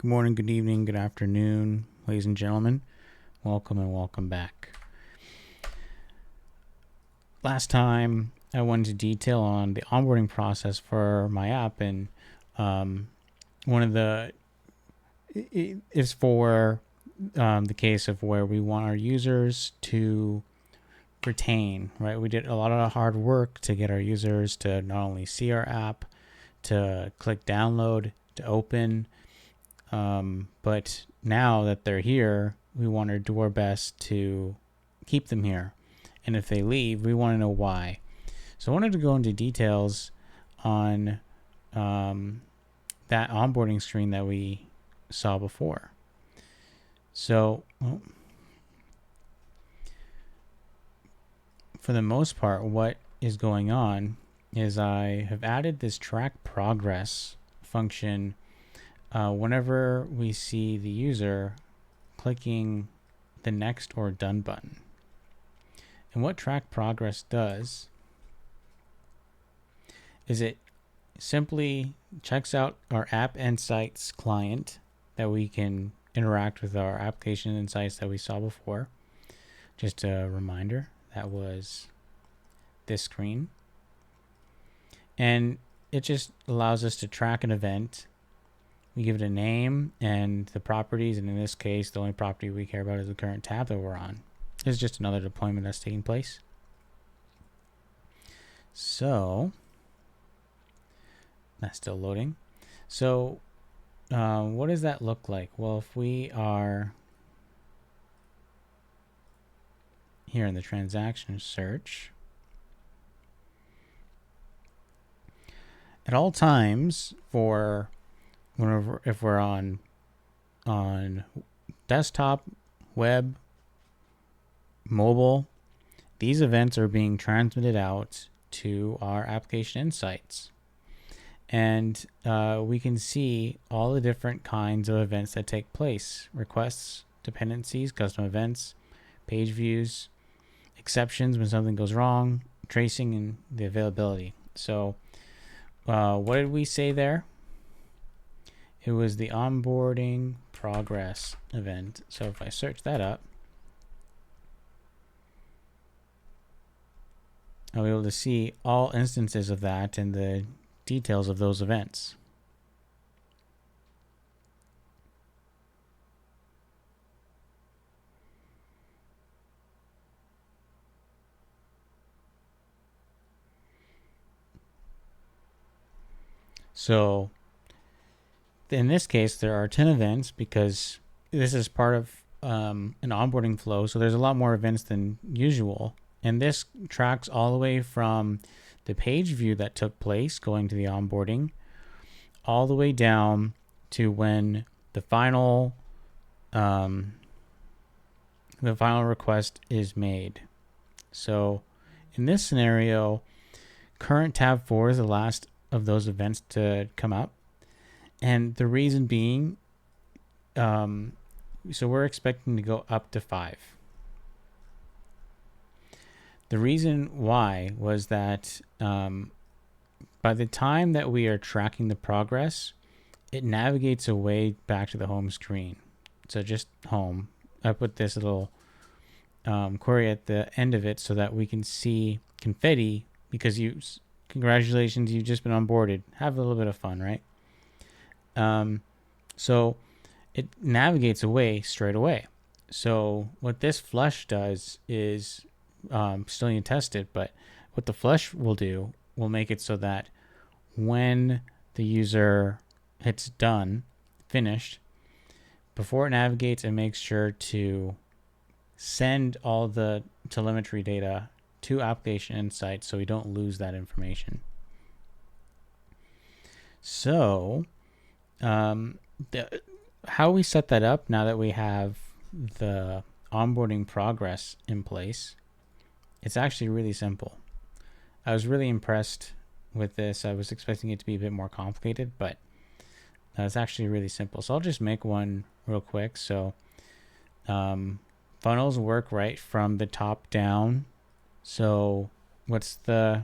Good morning, good evening, good afternoon, ladies and gentlemen. Welcome and welcome back. Last time I went into detail on the onboarding process for my app, and one of the is for the case of where we want our users to retain, right? We did a lot of hard work to get our users to not only see our app, to click download, to open, but now that they're here, we want to do our best to keep them here. And if they leave, we want to know why. So I wanted to go into details on that onboarding screen that we saw before. So, for the most part, what is going on is I have added this track progress function whenever we see the user clicking the next or done button. And what track progress does is it simply checks out our App Insights client that we can interact with our Application Insights that we saw before. Just a reminder, that was this screen. And it just allows us to track an event. We give it a name and the properties, and in this case, the only property we care about is the current tab that we're on. This is just another deployment that's taking place. So, that's still loading. So, what does that look like? Well, if we are here in the transaction search, at all times for whenever, if we're on desktop, web, mobile, these events are being transmitted out to our Application Insights. And we can see all the different kinds of events that take place: requests, dependencies, custom events, page views, exceptions when something goes wrong, tracing, and the availability. So what did we say there? It was the onboarding progress event. So if I search that up, I'll be able to see all instances of that and the details of those events. So in this case, there are 10 events because this is part of an onboarding flow. So there's a lot more events than usual. And this tracks all the way from the page view that took place going to the onboarding, all the way down to when the final request is made. So in this scenario, current tab 4 is the last of those events to come up. And the reason being, so we're expecting to go up to 5. The reason why was that by the time that we are tracking the progress, it navigates away back to the home screen. So just home. I put this little query at the end of it so that we can see confetti, because congratulations, you've just been onboarded. Have a little bit of fun, right? So it navigates away straight away. So what this flush does is still need to test it, but what the flush will do will make it so that when the user hits done, finished, before it navigates, it makes sure to send all the telemetry data to Application Insights so we don't lose that information. So how we set that up now that we have the onboarding progress in place, it's actually really simple. I was really impressed with this. I was expecting it to be a bit more complicated, but it's actually really simple. So I'll just make one real quick. So funnels work right from the top down. So what's the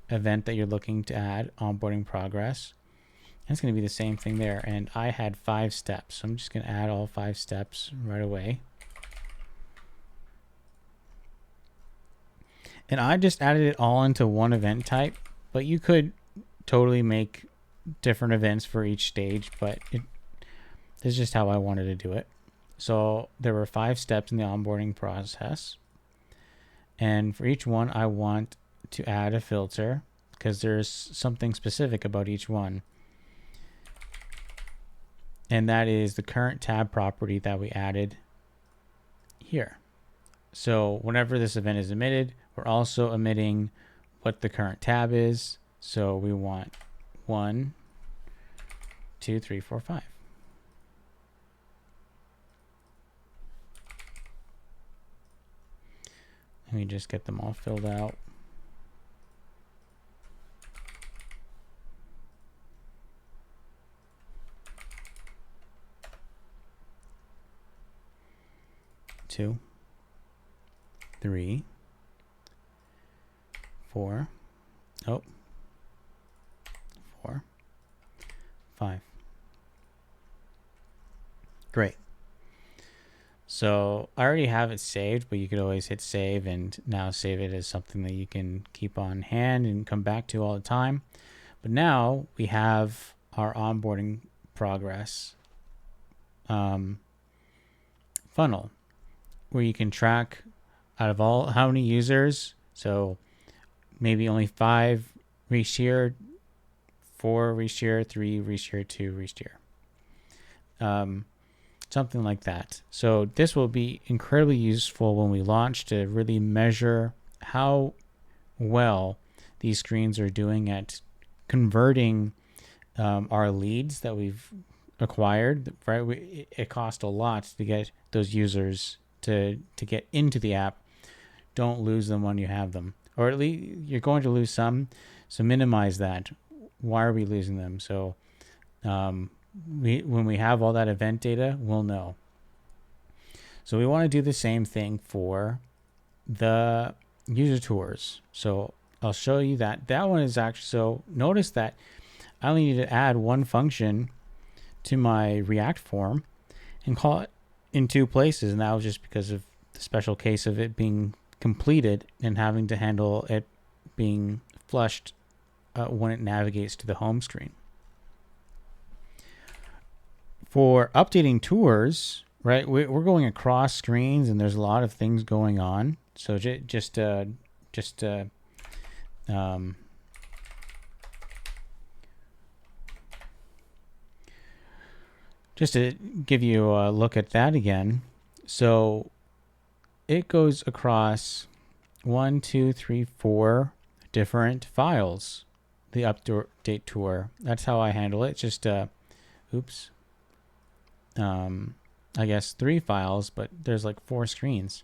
event that you're looking to add? Onboarding progress. That's going to be the same thing there. And I had 5 steps. So I'm just going to add all 5 steps right away. And I just added it all into one event type, but you could totally make different events for each stage, but this is just how I wanted to do it. So there were 5 steps in the onboarding process. And for each one, I want to add a filter because there's something specific about each one. And that is the current tab property that we added here. So whenever this event is emitted, we're also emitting what the current tab is. So we want 1, 2, 3, 4, 5. Let me just get them all filled out. Two, 3, 4. Oh, 4, 5. Great. So I already have it saved, but you could always hit save and now save it as something that you can keep on hand and come back to all the time. But now we have our onboarding progress funnel where you can track out of all how many users. So maybe only 5 reached here, 4 reached here, 3 reached here, 2 reached here. Something like that. So this will be incredibly useful when we launch to really measure how well these screens are doing at converting our leads that we've acquired. Right, it costs a lot to get those users to get into the app. Don't lose them when you have them, or at least you're going to lose some. So minimize that. Why are we losing them? So when we have all that event data, we'll know. So we want to do the same thing for the user tours. So I'll show you that. That one is actually, so notice that I only need to add one function to my React form and call it in 2 places. And that was just because of the special case of it being completed and having to handle it being flushed when it navigates to the home screen. For updating tours, right, we're going across screens and there's a lot of things going on. So just to give you a look at that again. So it goes across 1, 2, 3, 4 different files. The update tour. That's how I handle it. Just I guess 3 files, but there's like 4 screens.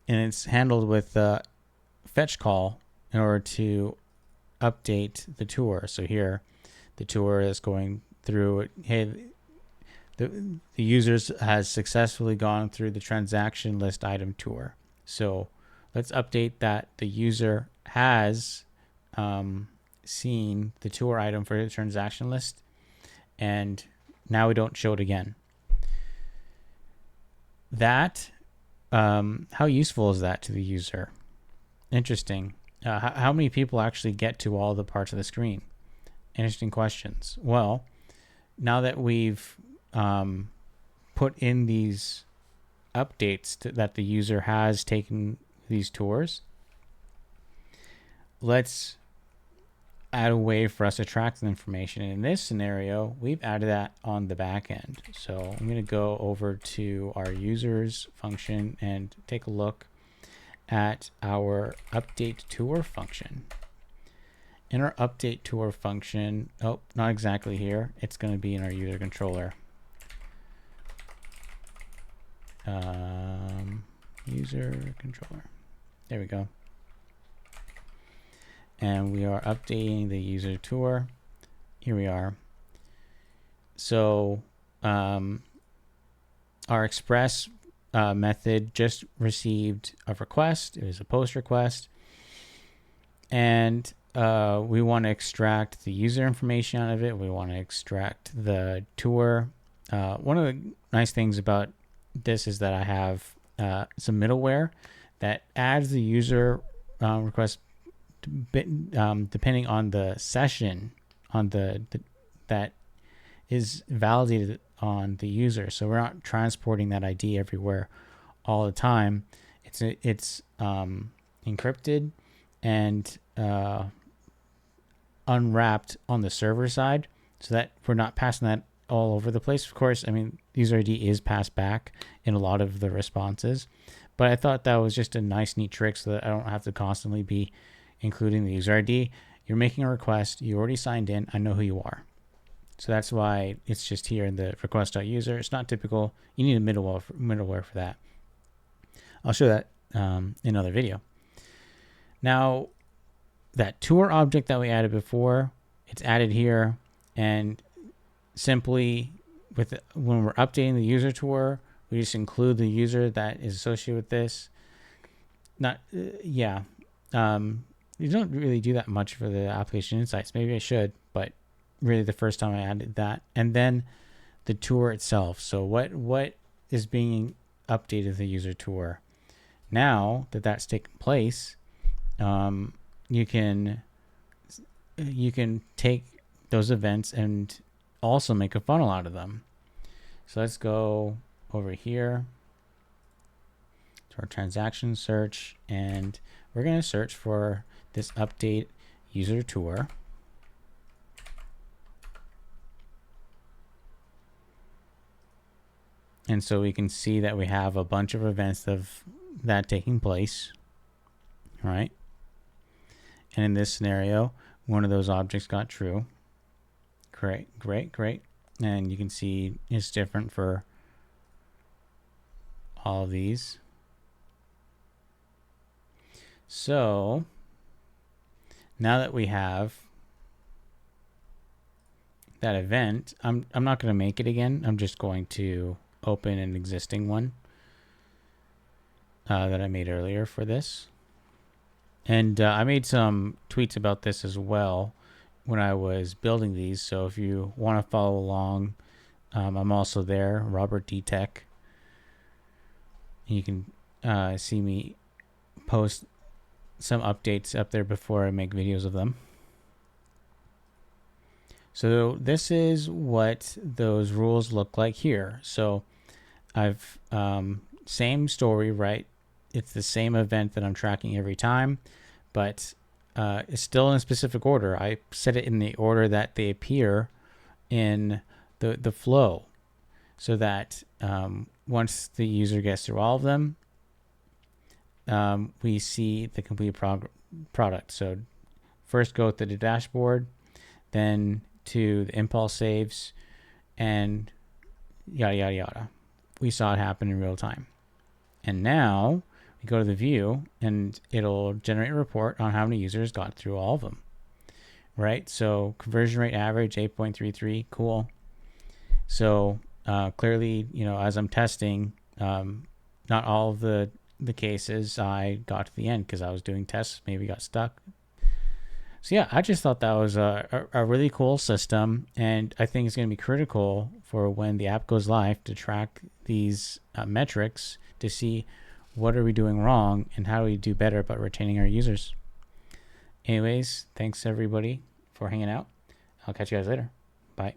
And it's handled with a fetch call in order to update the tour. So here, the tour is going through, hey, the users has successfully gone through the transaction list item tour. So let's update that the user has seen the tour item for the transaction list, and now we don't show it again. That, how useful is that to the user? Interesting. How many people actually get to all the parts of the screen? Interesting questions. Well, now that we've put in these updates that the user has taken these tours, let's add a way for us to track the information. And in this scenario, we've added that on the back end. So I'm going to go over to our users function and take a look at our update tour function. In our update tour function, oh, not exactly here. It's going to be in our user controller. User controller. There we go. And we are updating the user tour. Here we are. So our express method just received a request. It was a post request. And we want to extract the user information out of it. We want to extract the tour. One of the nice things about this is that I have some middleware that adds the user request depending on the session on that is validated on the user. So we're not transporting that ID everywhere all the time. It's encrypted and unwrapped on the server side, so that we're not passing that all over the place. Of course, I mean, user ID is passed back in a lot of the responses, but I thought that was just a nice, neat trick so that I don't have to constantly be including the user ID. You're making a request, you already signed in, I know who you are. So that's why it's just here in the request.user. It's not typical. You need a middleware for that. I'll show that in another video. Now, that tour object that we added before, it's added here, and simply when we're updating the user tour, we just include the user that is associated with this. You don't really do that much for the application insights. Maybe I should, but really the first time I added that. And then the tour itself. So what is being updated to the user tour? Now that that's taken place, you can take those events and also make a funnel out of them. So let's go over here to our transaction search, and we're going to search for this update user tour. And so we can see that we have a bunch of events of that taking place, right? And in this scenario, one of those objects got true. Great. And you can see it's different for all of these. So now that we have that event, I'm not going to make it again. I'm just going to open an existing one that I made earlier for this. And I made some tweets about this as well when I was building these. So if you want to follow along, I'm also there, Robert D Tech. You can see me post some updates up there before I make videos of them. So this is what those rules look like here. So I've same story, right? It's the same event that I'm tracking every time, but it's still in a specific order. I set it in the order that they appear in the flow, so that once the user gets through all of them, we see the complete product. So first go to the dashboard, then to the impulse saves, and yada, yada, yada. We saw it happen in real time. And now we go to the view, and it'll generate a report on how many users got through all of them, right? So conversion rate average 8.33, cool. So clearly, as I'm testing, not all of the cases I got to the end because I was doing tests, maybe got stuck. So yeah, I just thought that was a really cool system, and I think it's going to be critical for when the app goes live to track these metrics to see what are we doing wrong and how do we do better about retaining our users. Anyways, thanks everybody for hanging out. I'll catch you guys later. Bye.